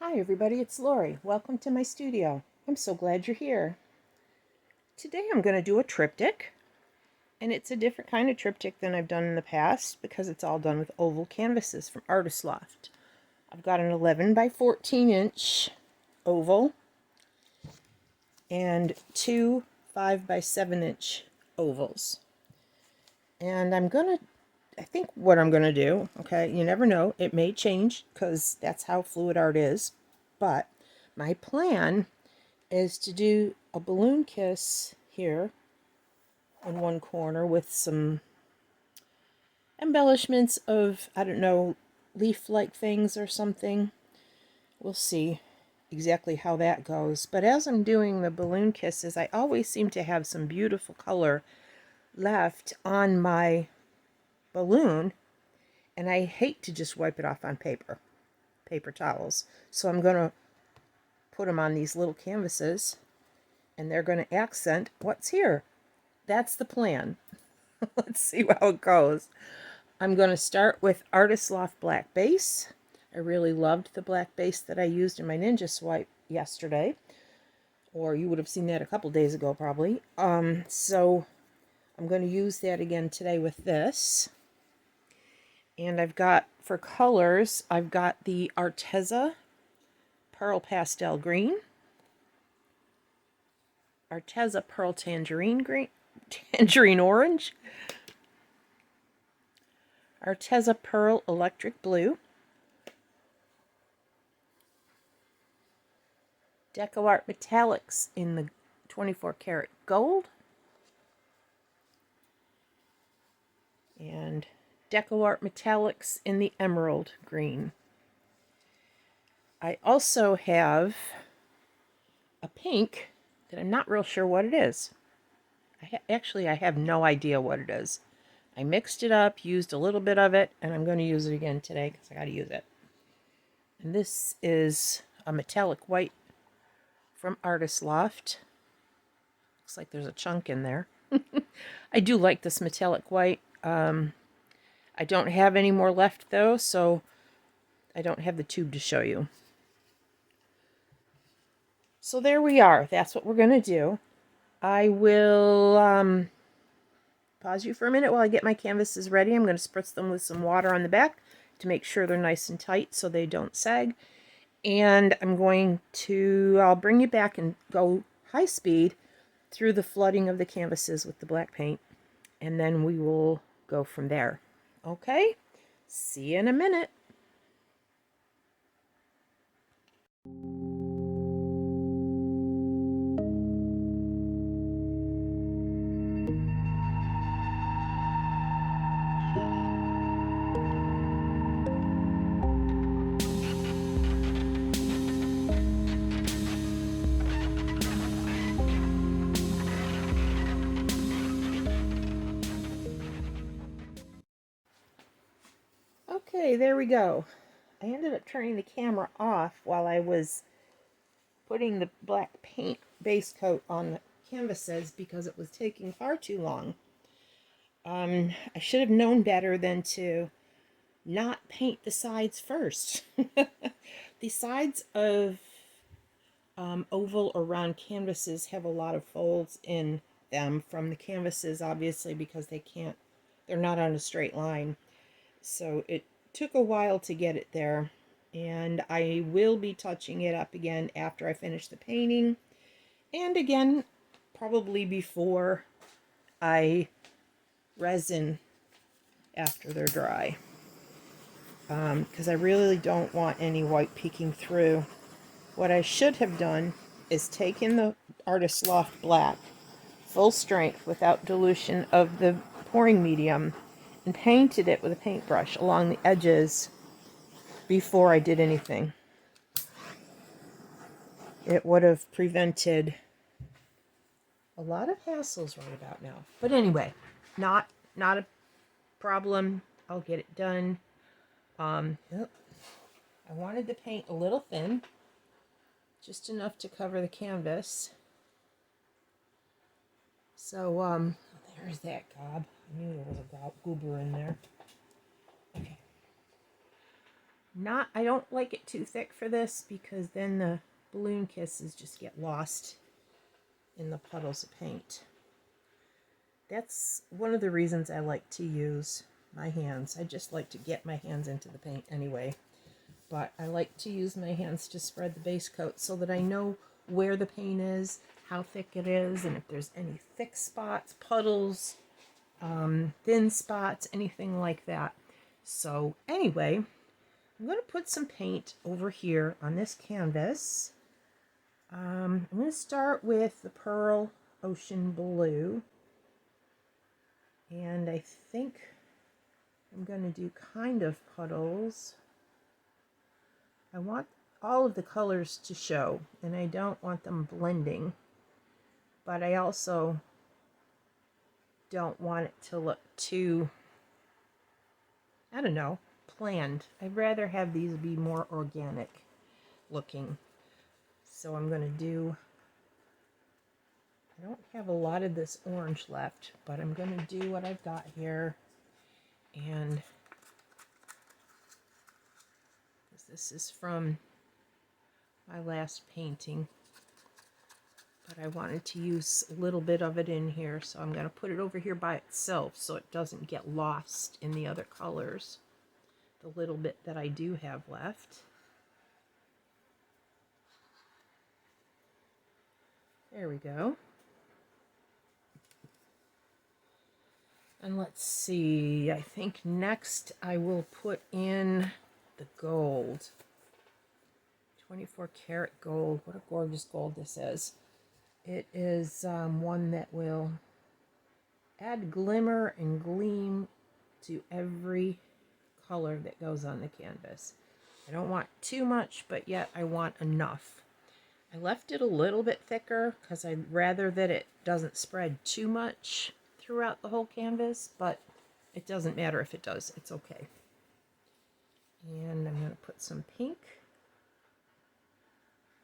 Hi everybody, it's Lori. Welcome to my studio. I'm so glad you're here. Today I'm going to do a triptych, and it's a different kind of triptych than I've done in the past because it's all done with oval canvases from Loft. I've got an 11 by 14 inch oval and two 5 by 7 inch ovals. And I think what I'm going to do, okay, you never know, it may change because that's how fluid art is, but my plan is to do a balloon kiss here in one corner with some embellishments of, I don't know, leaf-like things or something. We'll see exactly how that goes. But as I'm doing the balloon kisses, I always seem to have some beautiful color left on my balloon, and I hate to just wipe it off on paper towels. So I'm going to put them on these little canvases, and they're going to accent what's here. That's the plan. Let's see how it goes. I'm going to start with Artist Loft black base. I really loved the black base that I used in my Ninja Swipe yesterday, or you would have seen that a couple days ago probably. So I'm going to use that again today with this. And I've got, for colors, I've got the Arteza Pearl Pastel Green, Arteza Pearl Tangerine Green, Tangerine Orange, Arteza Pearl Electric Blue, DecoArt Metallics in the 24 karat gold, and DecoArt Metallics in the emerald green. I also have a pink that I'm not real sure what it is. Actually, I have no idea what it is. I mixed it up, used a little bit of it, and I'm going to use it again today because I got to use it. And this is a metallic white from Artist Loft. Looks like there's a chunk in there. I do like this metallic white. I don't have any more left though, so I don't have the tube to show you. So there we are. That's what we're going to do. I will pause you for a minute while I get my canvases ready. I'm going to spritz them with some water on the back to make sure they're nice and tight so they don't sag. And I'll bring you back and go high speed through the flooding of the canvases with the black paint. And then we will go from there. Okay? See you in a minute. Okay, there we go. I ended up turning the camera off while I was putting the black paint base coat on the canvases because it was taking far too long. I should have known better than to not paint the sides first. The sides of oval or round canvases have a lot of folds in them from the canvases, obviously, because they're not on a straight line. So it took a while to get it there, and I will be touching it up again after I finish the painting, and again probably before I resin after they're dry, because I really don't want any white peeking through. What I should have done is taken the Artist Loft black full strength without dilution of the pouring medium and painted it with a paintbrush along the edges before I did anything. It would have prevented a lot of hassles right about now. But anyway, not a problem. I'll get it done. Yep. I wanted the paint a little thin, just enough to cover the canvas. So there's that gob. I knew there was a goober in there. Okay. I don't like it too thick for this because then the balloon kisses just get lost in the puddles of paint. That's one of the reasons I like to use my hands. I just like to get my hands into the paint anyway. But I like to use my hands to spread the base coat so that I know where the paint is, how thick it is, and if there's any thick spots, puddles, thin spots, anything like that. So anyway, I'm going to put some paint over here on this canvas. I'm going to start with the Pearl Ocean Blue. And I think I'm going to do kind of puddles. I want all of the colors to show, and I don't want them blending. But I also don't want it to look too, I don't know, planned. I'd rather have these be more organic looking. So I'm going to do, I don't have a lot of this orange left, but I'm going to do what I've got here. And this is from my last painting, but I wanted to use a little bit of it in here, so I'm going to put it over here by itself so it doesn't get lost in the other colors, the little bit that I do have left. There we go. And let's see, I think next I will put in the gold. 24 karat gold. What a gorgeous gold this is. It is one that will add glimmer and gleam to every color that goes on the canvas. I don't want too much, but yet I want enough. I left it a little bit thicker because I'd rather that it doesn't spread too much throughout the whole canvas, but it doesn't matter if it does. It's okay. And I'm going to put some pink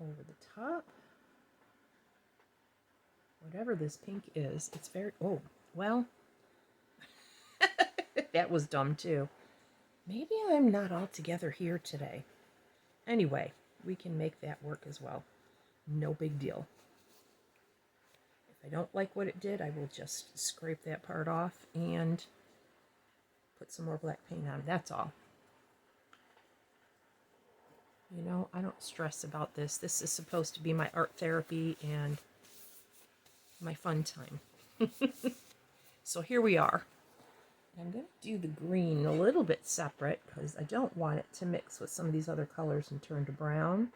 over the top. Whatever this pink is, it's very, oh, well, that was dumb too. Maybe I'm not all together here today. Anyway, we can make that work as well. No big deal. If I don't like what it did, I will just scrape that part off and put some more black paint on. That's all. You know, I don't stress about this. This is supposed to be my art therapy and my fun time. So here we are. I'm going to do the green a little bit separate because I don't want it to mix with some of these other colors and turn to brown.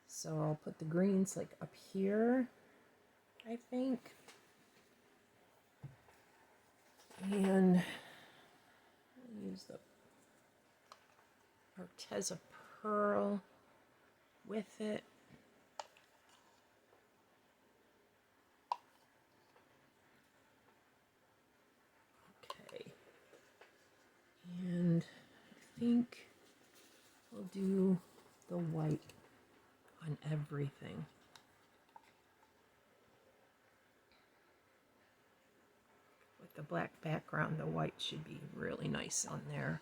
So I'll put the greens like up here, I think. And I'll use the Arteza Pearl with it. And I think we'll do the white on everything. With the black background, the white should be really nice on there.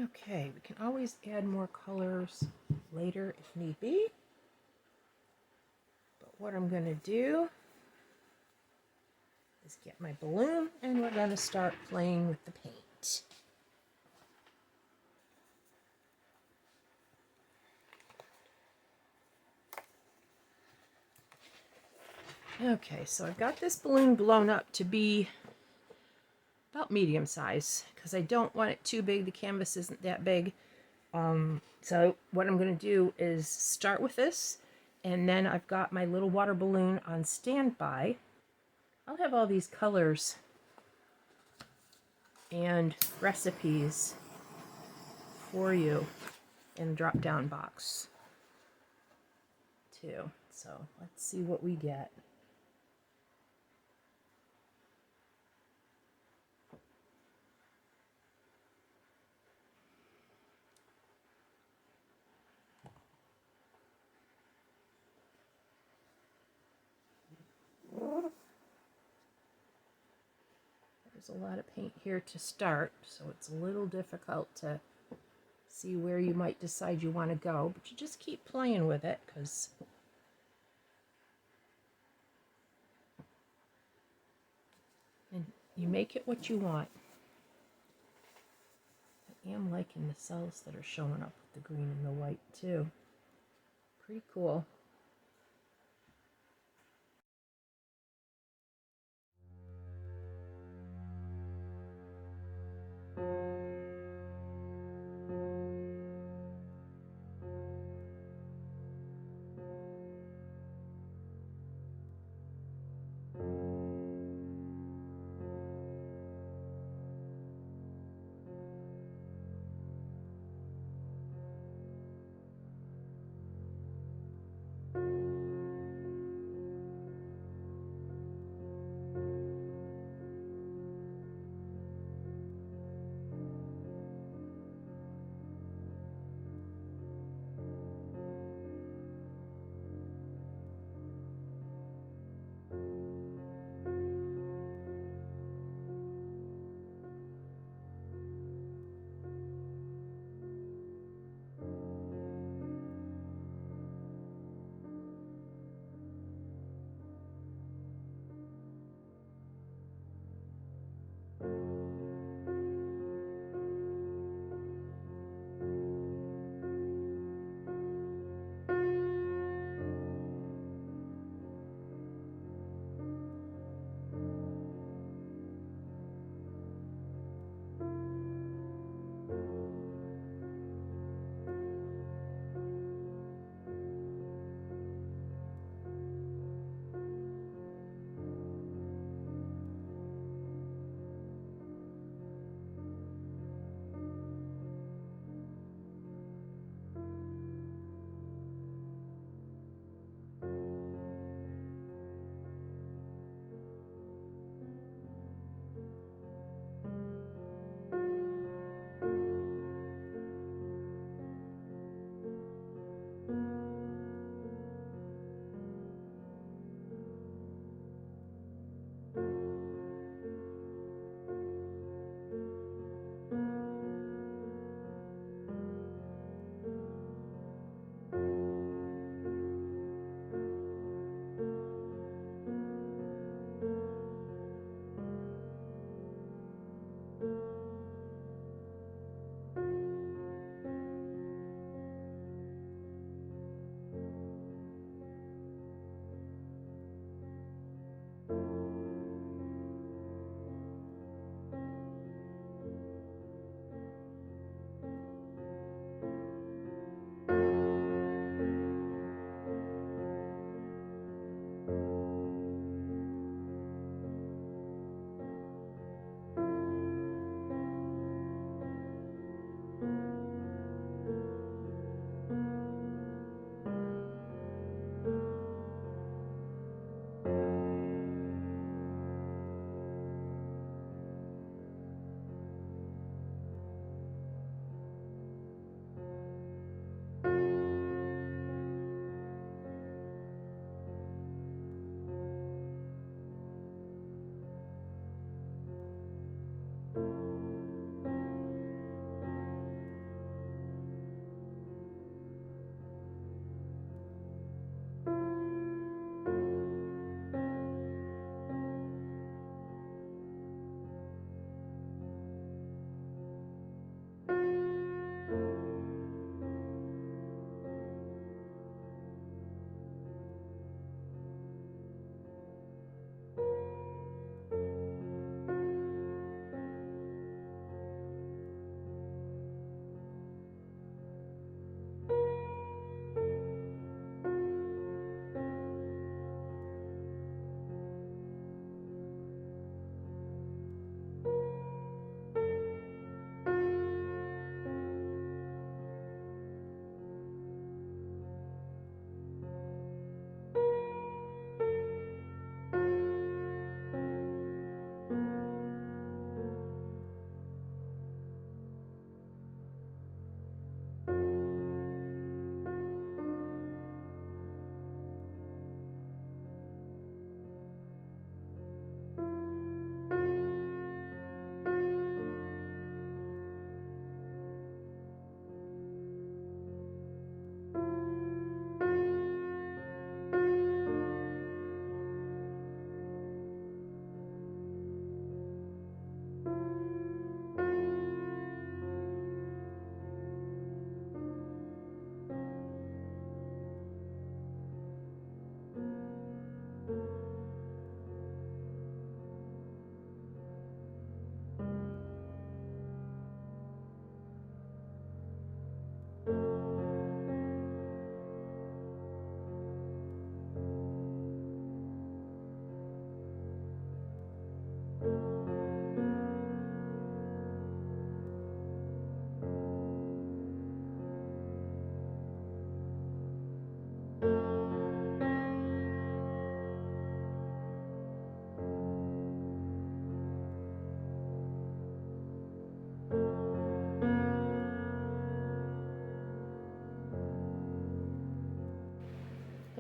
Okay, we can always add more colors later if need be. But what I'm going to do is get my balloon and we're going to start playing with the paint. Okay, so I've got this balloon blown up to be about medium size because I don't want it too big. The canvas isn't that big. So what I'm going to do is start with this, and then I've got my little water balloon on standby. I'll have all these colors and recipes for you in the drop-down box too. So let's see what we get. There's a lot of paint here to start, so it's a little difficult to see where you might decide you want to go, but you just keep playing with it, because and you make it what you want. I am liking the cells that are showing up with the green and the white too. Pretty cool.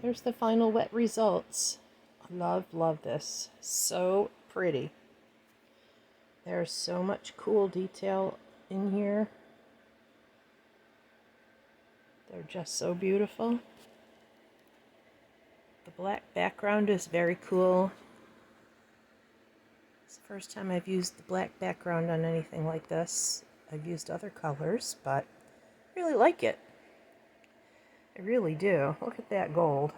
Here's the final wet results. Love, love this. So pretty. There's so much cool detail in here. They're just so beautiful. The black background is very cool. It's the first time I've used the black background on anything like this. I've used other colors, but I really like it. I really do. Look at that gold.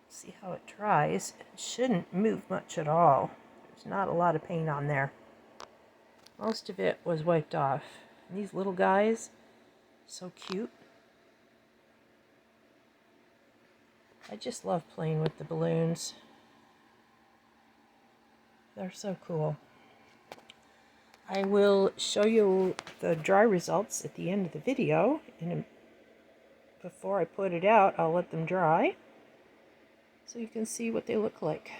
See how it dries. It shouldn't move much at all. There's not a lot of paint on there. Most of it was wiped off. And these little guys, so cute. I just love playing with the balloons. They're so cool. I will show you the dry results at the end of the video. Before I put it out, I'll let them dry so you can see what they look like.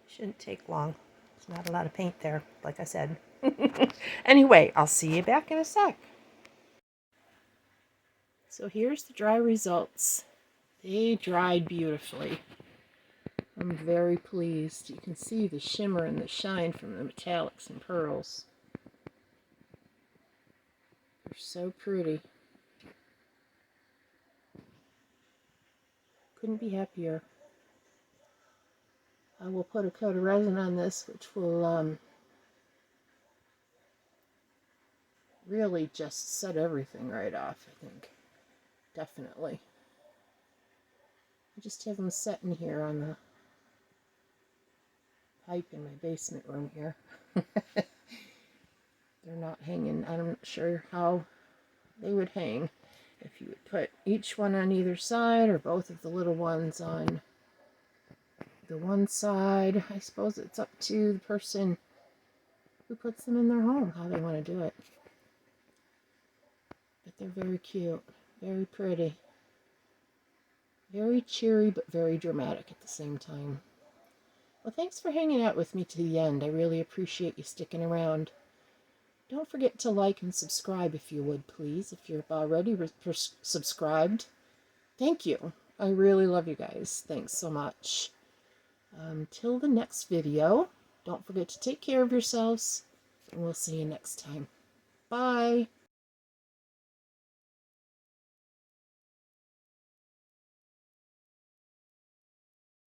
Shouldn't take long. There's not a lot of paint there, like I said. Anyway, I'll see you back in a sec. So here's the dry results. They dried beautifully. I'm very pleased. You can see the shimmer and the shine from the metallics and pearls. They're so pretty. Couldn't be happier. I will put a coat of resin on this, which will really just set everything right off, I think. Definitely. I just have them set in here on the pipe in my basement room here. They're not hanging. I'm not sure how they would hang. If you would put each one on either side or both of the little ones on the one side. I suppose it's up to the person who puts them in their home, how they want to do it. But they're very cute. Very pretty. Very cheery, but very dramatic at the same time. Well, thanks for hanging out with me to the end. I really appreciate you sticking around. Don't forget to like and subscribe if you would, please. If you're already subscribed, thank you. I really love you guys. Thanks so much. Till the next video, don't forget to take care of yourselves, and we'll see you next time. Bye.